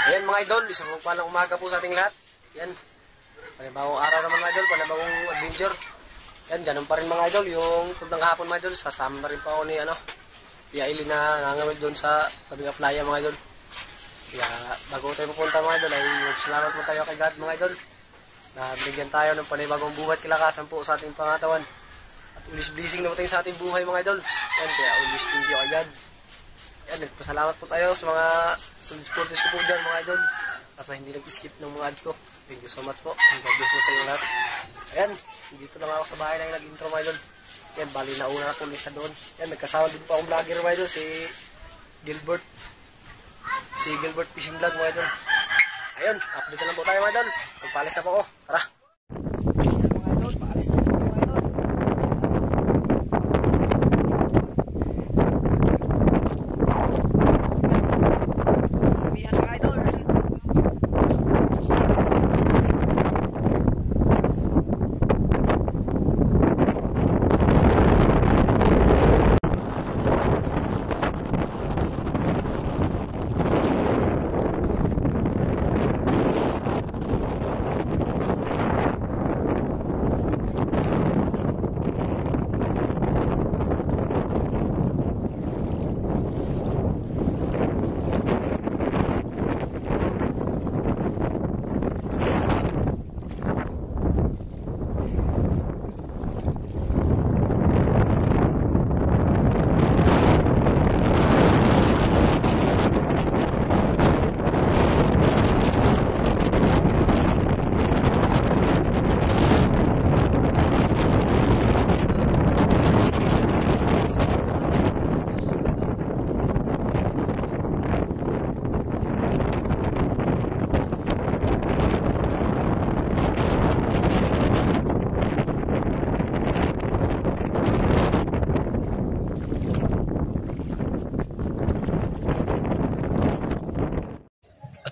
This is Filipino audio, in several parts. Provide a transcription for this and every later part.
Ayan mga idol, isang magpalang umaga po sa ating lahat. Yan, panibagong araw naman mga idol, panibagong adventure. Yan, ganun pa rin mga idol, yung tundang hapon mga idol, sasama rin pa ako ni Yaili na nangawil doon sa tabing playa mga idol. Kaya bago tayo pupunta mga idol, ay salamat po tayo kay God mga idol. Nabigyan tayo ng panibagong buhay at kilakasan po sa ating pangatawan. At always blessing na po tayo sa ating buhay mga idol. Yan, kaya always thank you kay God. Yan, nagpasalamat po tayo sa mga supporters ko po dyan mga idol. Kasi hindi nag-skip ng mga ads ko. Thank you so much po. God bless po sa inyo lahat. Ayan, dito lang ako sa bahay na yung nag-intro mga idol. Yan, bali na una na po siya doon. Yan, nagkasama din po akong vlogger mga idol, si Gilbert. Si Gilbert Fishing Vlog mga idol. Ayun, update na lang po tayo mga idol. Magpaalis na po ako. Tara! Ayan mga idol, paalis na po mga idol. Sabihan mga idol.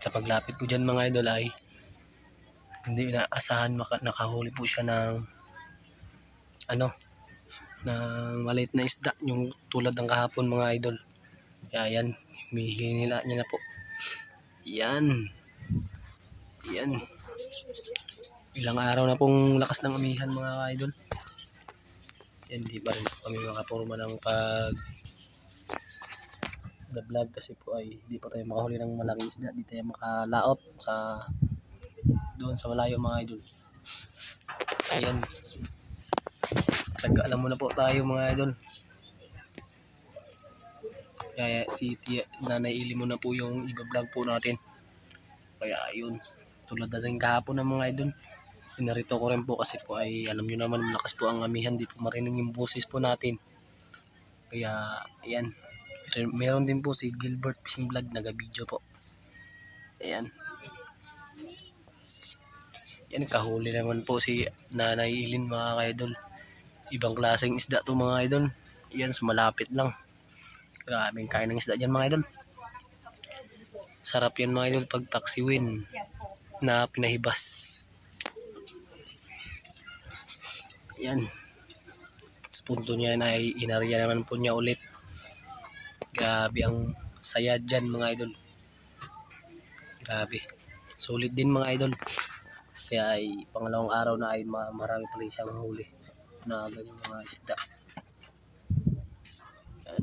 Sa paglapit ko dyan mga idol ay hindi inaasahan nakahuli po siya ng ng maliit na isda yung tulad ng kahapon mga idol. Kaya yan, humihinila niya na po. Yan ilang araw na pong lakas ng amihan mga idol. Yan, di pa rin po kami makapurma ng vlog kasi po ay hindi pa tayo makahuli ng malaking isda, di tayo makalaot doon sa malayo mga idol. Ayan, alam mo na po tayo mga idol. Kaya si Nanay Ili mo na po yung iba-vlog po natin. Kaya ayun, tulad na rin kahapon ng mga idol, pinarito ko rin po kasi po ay alam nyo naman malakas po ang amihan, di po marinig yung boses po natin. Kaya ayan, meron din po si Gilbert Fishing Vlog, naga-video po. Ayan. Yan, kahuli naman po si Nanay Ilin mga idol. Ibang klaseng isda to mga idol. Yan, sa malapit lang. Grabing kain ng isda dyan mga idol. Sarap yan mga idol pag paksiwin na pinahibas. Yan. Sa punto niya na inarya naman po niya ulit. Grabe ang saya dyan mga idol. Grabe. Sulit din mga idol. Kaya ay pangalawang araw na ay marami pala siyang huli na ganyan mga isda.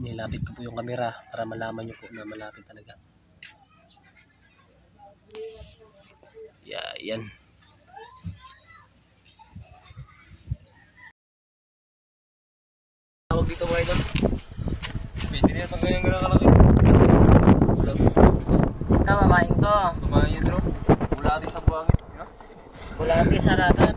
Nilapit ko po yung camera para malaman nyo po na malapit talaga. Yan. Tawag dito mga idol. Pwede na itong ganyan kalaki. Ito, mamain ko. Tumahin yun, bro. Wala natin sa buhangin. Wala natin sa ragat.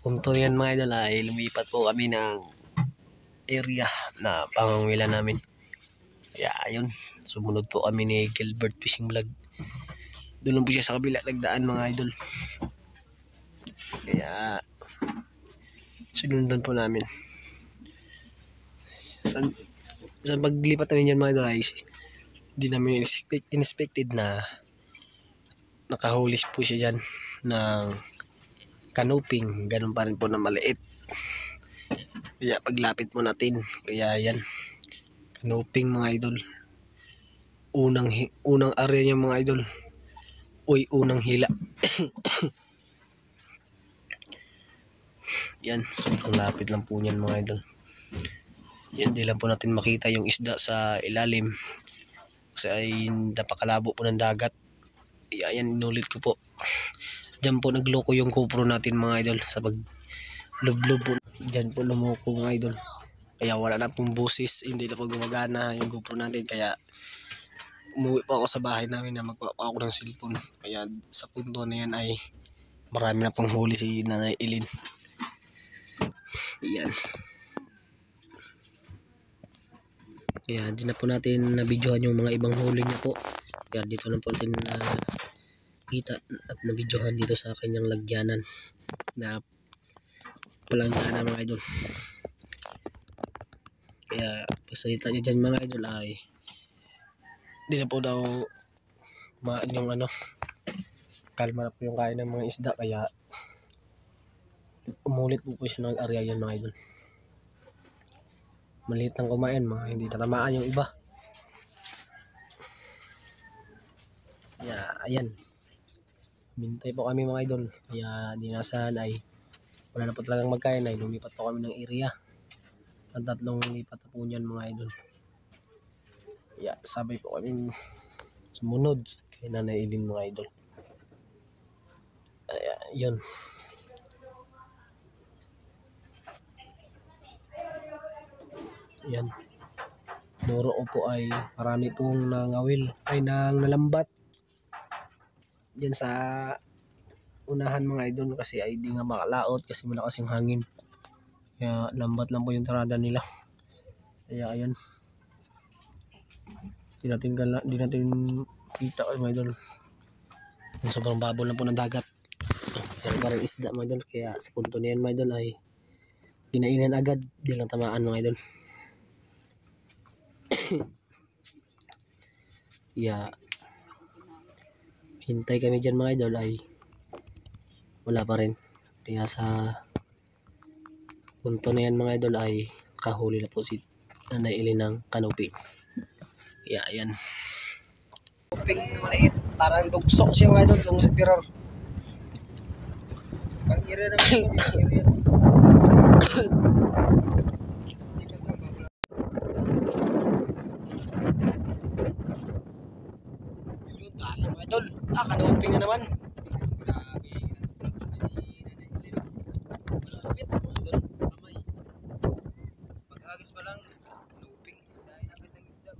punto yan mga idol ay lumipat po kami ng area na pangangailan namin. Kaya ayun, sumunod po kami ni Gilbert Fishing Vlog. Doon lang po siya sa kabila nagdaan mga idol. Kaya sinundan po namin. Sa paglipat namin yan mga idol ay hindi namin inexpected na nakahuli po siya dyan ng canoping. Ganun pa rin po na maliit. Kaya paglapit mo natin, kaya yan, canoping mga idol. Unang area niya mga idol. Uy, unang hila. Yan, sobrang lapit lang po niyan mga idol. Yan, di lang po natin makita yung isda sa ilalim. Kasi ay napakalabo po ng dagat. Yan, inulit ko po. Diyan po nagloko yung GoPro natin mga idol sa paglublob po. Diyan po lumoko mga idol. Kaya wala na pong busis, hindi na po gumagana yung GoPro natin. Kaya umuwi po ako sa bahay namin na magpapa ako ng cellphone. Kaya sa punto na yan ay marami na pong huli si Nanay Ilin. Yan. Kaya di na po natin nabidyohan yung mga ibang huli niya po. Kaya dito na po natin kita at nabidyohan dito sa kanyang lagyanan na palanggana mga idol. Kaya pasalita niya dyan mga idol ay di na po daw kumaan yung kalma na po yung kain ng mga isda. Kaya umulit po siya ng area yan mga idol. Maliit ng kumain mga hindi tatamaan yung iba. Kaya ayan, mintay po kami mga idol. Kaya dinasahan ay wala na po talagang magkain ay lumipat po kami ng area. Ang tatlong lipat na po niyan mga idol. Kaya sabay po kami sumunod kay Nanay Ilin mga idol. Kaya yun. Yan. Duro po ay marami pong nangawil ay nalambat dyan sa unahan mga idol kasi ay di nga makalaot kasi malakas yung hangin. Kaya lambat lang po yung tarada nila. Kaya ayun. Di natin kita mga idol. Yung sobrang babol na po ng dagat. Kaya parang isda mga idol. Kaya sa punto na yan mga idol ay kinainan agad. Di lang tamaan mga idol. Yeah. Hintay kami dyan mga idol ay wala pa rin. Kaya sa punto na yan mga idol ay kahuli na po si Nanay Ilin ng canoping. Kaya yan. Canoping na maliit. Parang dugso siya mga idol yung superior. Pang-ira naman. Dali mga idol. Canoping na naman. Pag-agis pa lang. Canoping. Dahil agad ng isda.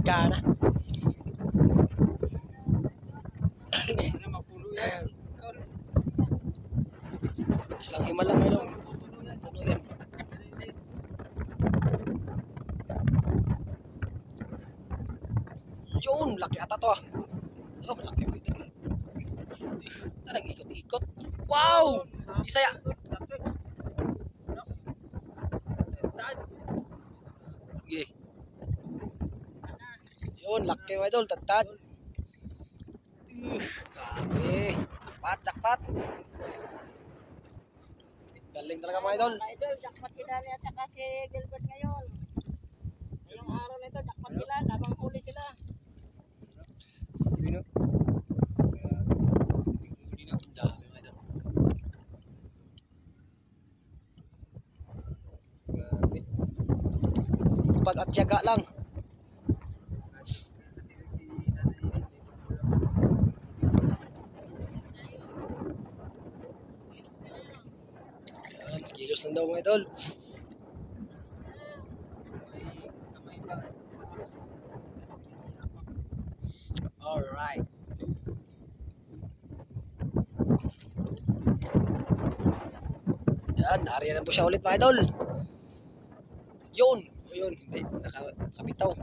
Gana. Isang hima lang mayroon. Puno yan. Yun, laki ata to ah. Oh, malaki mo ito. Nag-ikot-ikot. Wow! Isa ya. Okay. Yun, laki mo idol, tatad. Grabe. Jakpat. Galing talaga mga idol. Idol, jackpot si Dani at saka si Gilbert ngayon. Ngayong araw na ito, jackpot sila, labang huli sila. Dami mga idol. Sipag at tiyaga lang. lang daw mga idol. Kamay pa. Alright. Yan, nariyan na po siya ulit mga idol. Yun. Yun, hindi. Nakabitaw.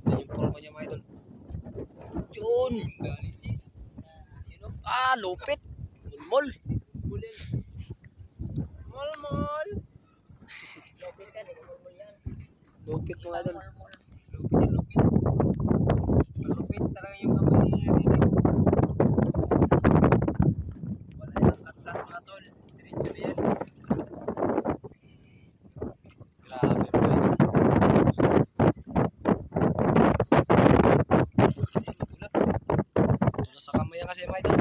Tignan yung puro kanya mga idol. Yun. Galisin. Lupit. Mulmol. Bulin. Mol. Lupit ka, nagmumul yan. Lupit mga idol. Lupit. Malupit talaga yung kamay niya din. Wala yung katsat mga tol. Diretso na yan. Grabe mga idol. Tulas. Tulos sa kamay yan kasi mga idol.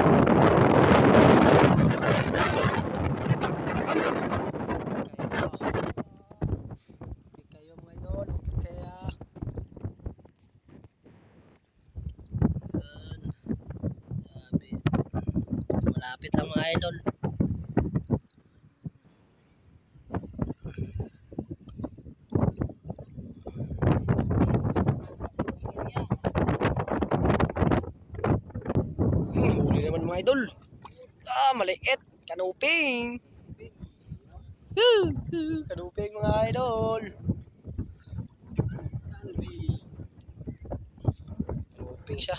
Kayo mga idol. Kaya yan. Grabe. Malapit lang mga idol. Huli naman mga idol. Maliit. Kanuping. Kanuping mga idol. Kanuping siya.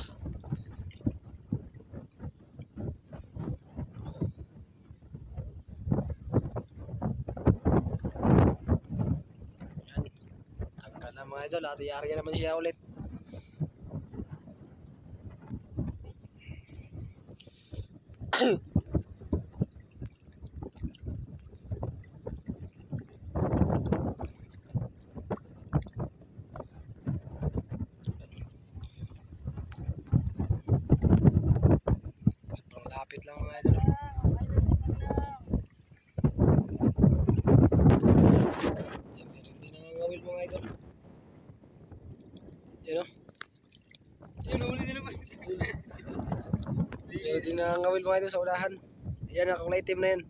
Yan. Tanggal na mga idol. Ati-ari naman siya ulit. Sobrang lapit lang mga idol. Yan, meron din nangangawil mga idol. Yan o. Yun, huli na naman. Meron din nangangawil mga idol sa ulahan. Yan ang kulay itim na yan.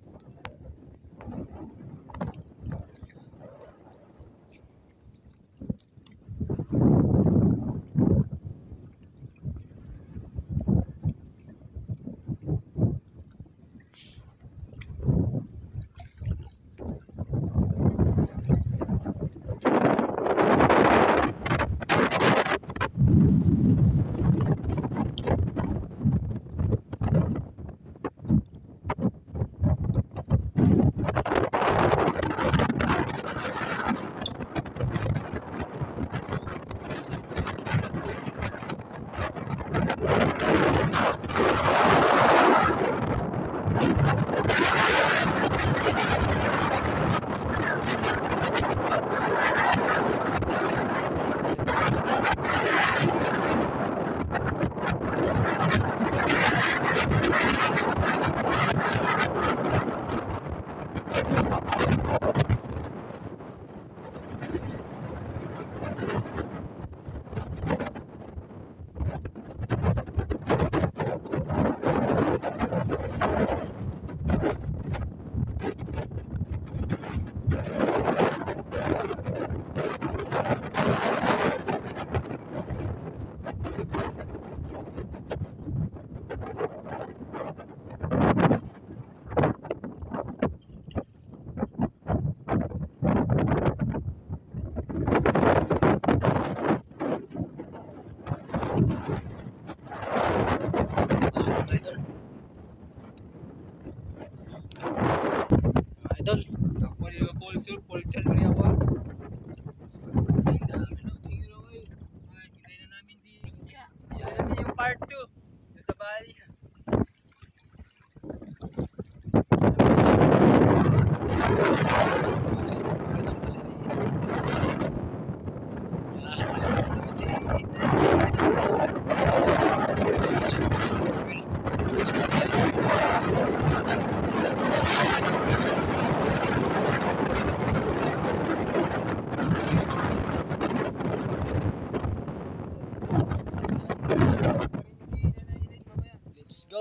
Idol. Ako nila Polchal mo niya ako. Tingnan na namin si Yan yung part 2. Sa bahay. Kasi mga idol kasi ay namin si Let's go.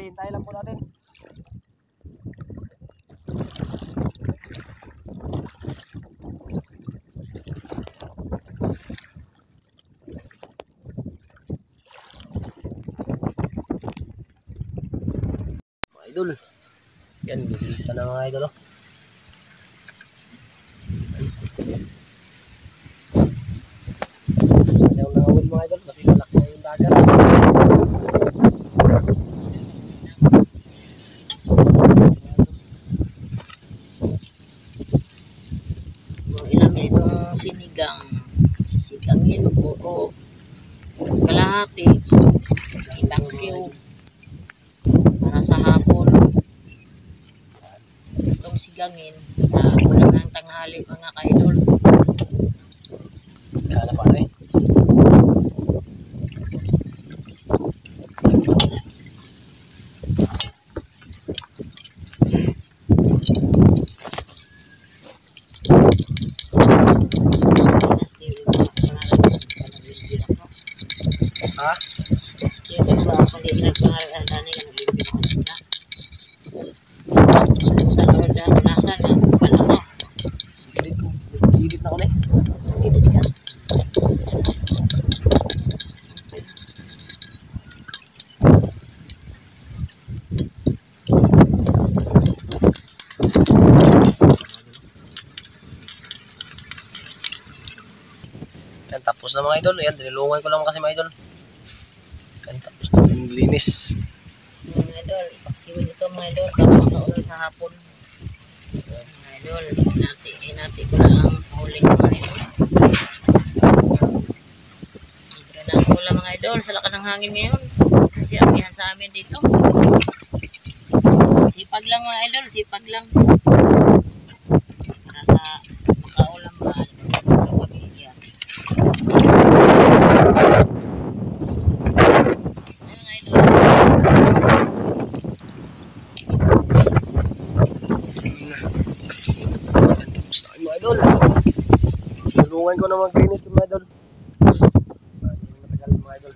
hintay lang po natin. Mga idol. Yan, gigisa na mga idol. Sasayaw na awin mga idol kasi malaki na yung dagat. Yung ilang itong sinigangin, buko, kalahati, itang siw, para sa hapon. Itong sigangin, sa ulam ng tanghali mga kaidol. Kala pa na eh. Ha? Hindi ba ako hindi nagpangarap ang dani ka naglimpin ako sila. Sa loob na unasan na panahon. Gilid na ko na eh. Gilid ka. Yan, tapos na mga idol. Yan, dinilungan ko lang kasi mga idol. Yan, tapos na yung linis. Mga idol, ipaksiwin ito mga idol para makaulan sa hapon. Mga idol, hinati ko na ang huling mga idol. Libre na ang ulam mga idol sa lakas ng hangin ngayon. Kasi apihan sa amin dito. Sipag lang mga idol, sipag lang. Para sa makaulam ba ang pamilya. Ay mga idol. Yan, tapos na kayo mga idol. Dinilungan ko na maglinis ko mga idol. Hindi na matagal mga idol.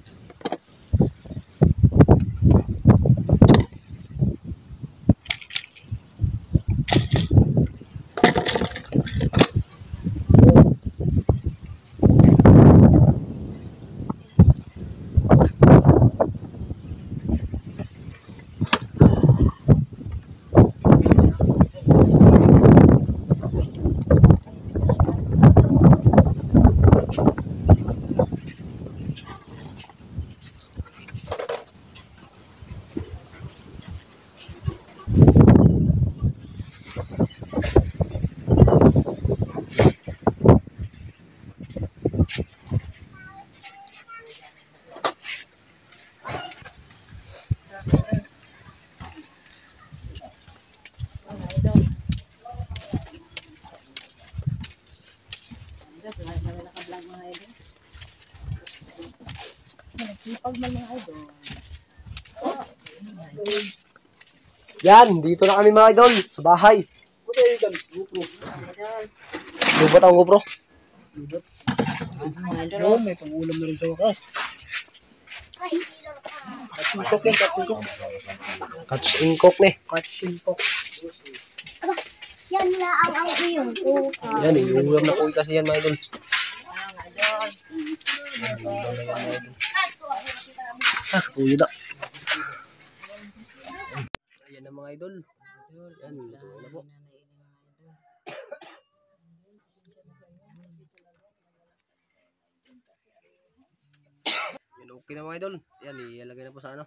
Yan, dito na kami mga idol, sa bahay. Lubot ang GoPro. Mga idol. May pangulam na rin sa wakas. Katsingkok yan, katsingkok. Katus ingkok ni. Katsingkok. Yan na ang iyong kuka. Yan, iulam na kuwi kasi yan mga idol. Ah, kuwi na. Ayan na mga idol. Yan, luto na po. Yan, okay na mga idol. Yan, ilalagay na po sa ano.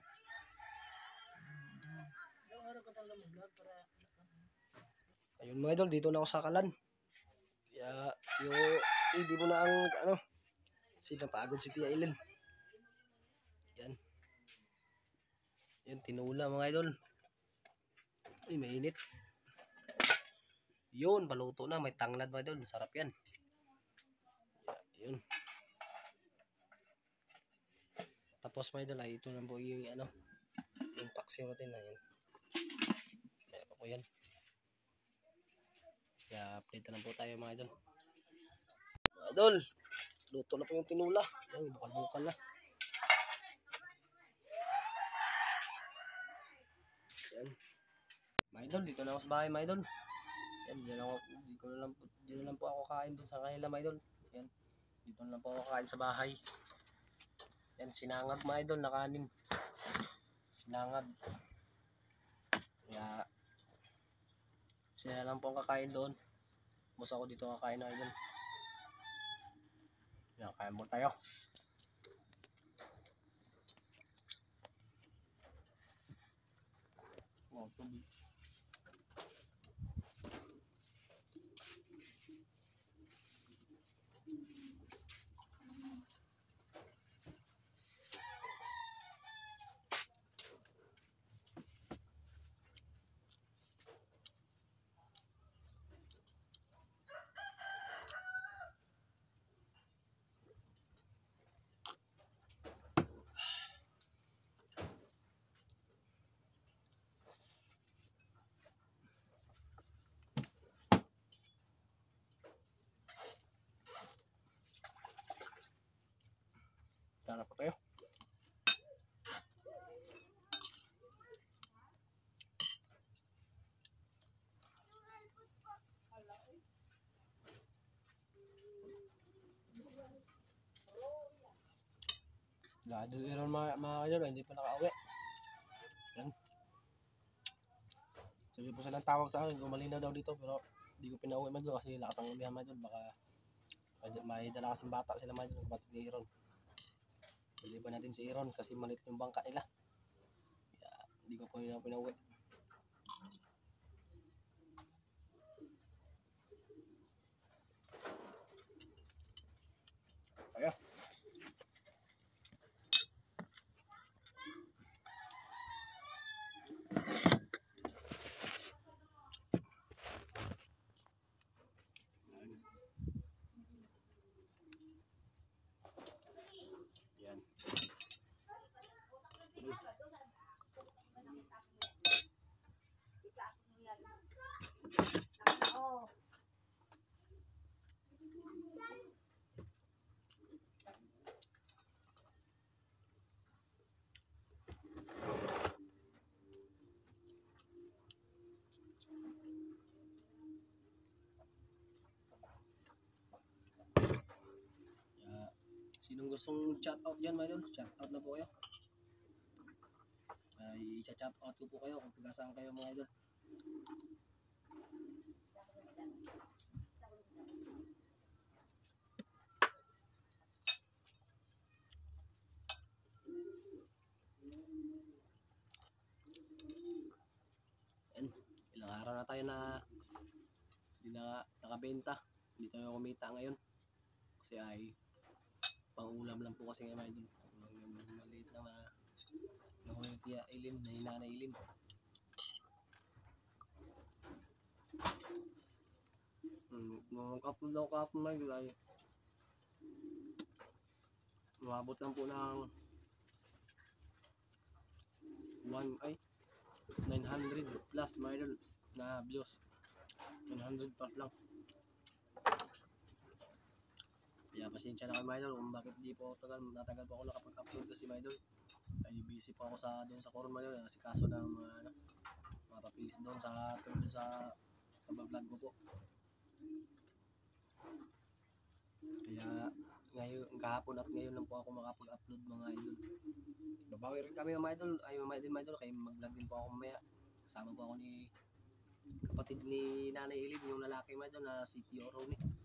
Ayun mga idol, dito na ako sa kalan. Kaya, hindi mo na ang ano. Kasi napagod si Tia Eileen. Yan. Yan, tinula mga idol. Ay, mainit. Yun, paluto na. May tanglad mga idol. Sarap yan. Yun. Tapos mga idol, ay ito na po yung ano. Yung paksiw natin na yan. Kaya pa po yan. Kaya update na lang po tayo mga idol. Mga idol, luto na po yung tinula. Yan, bukal-bukal na. Yan. Mga idol, dito na ako sa bahay mga idol. Yan, dito na lang po ako kain doon sa kanila mga idol. Yan, dito na lang po ako kain sa bahay. Yan, sinangag mga idol na kanin. Sinangag. Kaya, sila lang po ang kakain doon. Basta ako dito kakain na idol. Yan, kain mo tayo. Oh, tubig. Sarap po tayo. Doon iron mga idol, hindi pa nakauwi. Yan. Sige po silang tawag sa akin, gumalina daw dito, pero hindi ko pinauwi man doon kasi lakas ang umihan man doon. Baka may dala kasing bata sila man doon, kapatid ni Iron. Hindi ba natin si Iron kasi malit yung bangka nila. Kaya hindi ko po nila pinauwi. Ayan. Yan. Sinong gustong chat out dyan mga idol, chat out na po kayo. I-chat out ko po kayo kung taga saan kayo mga idol. Yan, ilang araw na tayo na hindi na nakabenta, hindi tayo kumita ngayon kasi ay pang-ulam lang po kasi ngayon idol. Maliit lang na nahuli tiya Ilin, na hinana Ilin. Mag-upload ako kahapon mga idol ay umabot lang po ng 900 plus mga idol na views. 900 plus lang. Kaya pasensya na kayo mga idol kung bakit di po natagal po ako nakapag-upload kasi mga idol ay busy po ako doon sa Coron mga idol kasi kaso ng mga papilis doon sa tungkol sa pag-vlog ko po. Kaya ngayon, kahapon at ngayon lang po ako makapag-upload mga idol. Babawi rin kami mga idol, ay mga idol kaya mag-vlog din po ako mamaya. Kasama po ako ni kapatid ni Nanay Ilin, yung lalaki mga idol na si Tio Ronnie.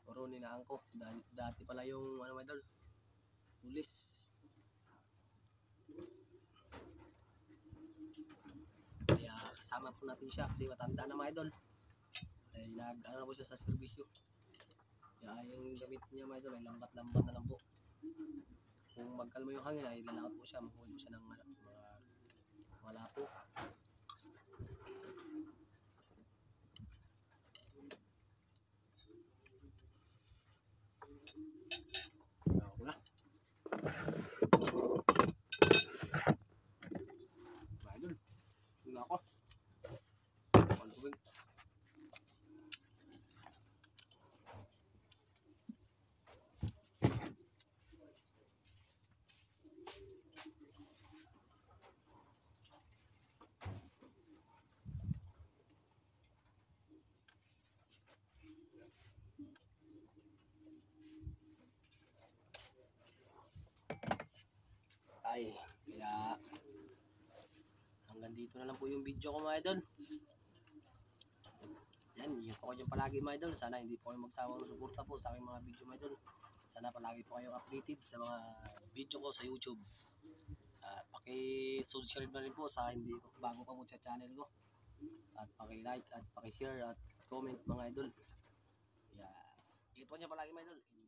Ronnie na angko. Dati pala yung mga idol, pulis. Kaya kasama po natin siya kasi matanda na mga idol. Ay nag-ano na po siya sa serbisyo. Kaya yung gamit niya mga idol ay lambat-lambat na lang po. Kung magkalma yung hangin ay lalakot po siya, mahuhuli po siya ng mga lapo. Wala. Mga idol, tingnan ako. Ang tubig. Ay, kaya hanggang dito na lang po yung video ko mga idol. Yan, ingat po kayo dyan palagi mga idol. Sana hindi po kayo magsawang suporta po sa aking mga video mga idol. Sana palagi po kayo updated sa mga video ko sa YouTube. At paki-subscribe na rin po sa hindi bago pa po sa channel ko. At paki-like at paki-share at comment mga idol. Yeah. Ingat po dyan palagi mga idol.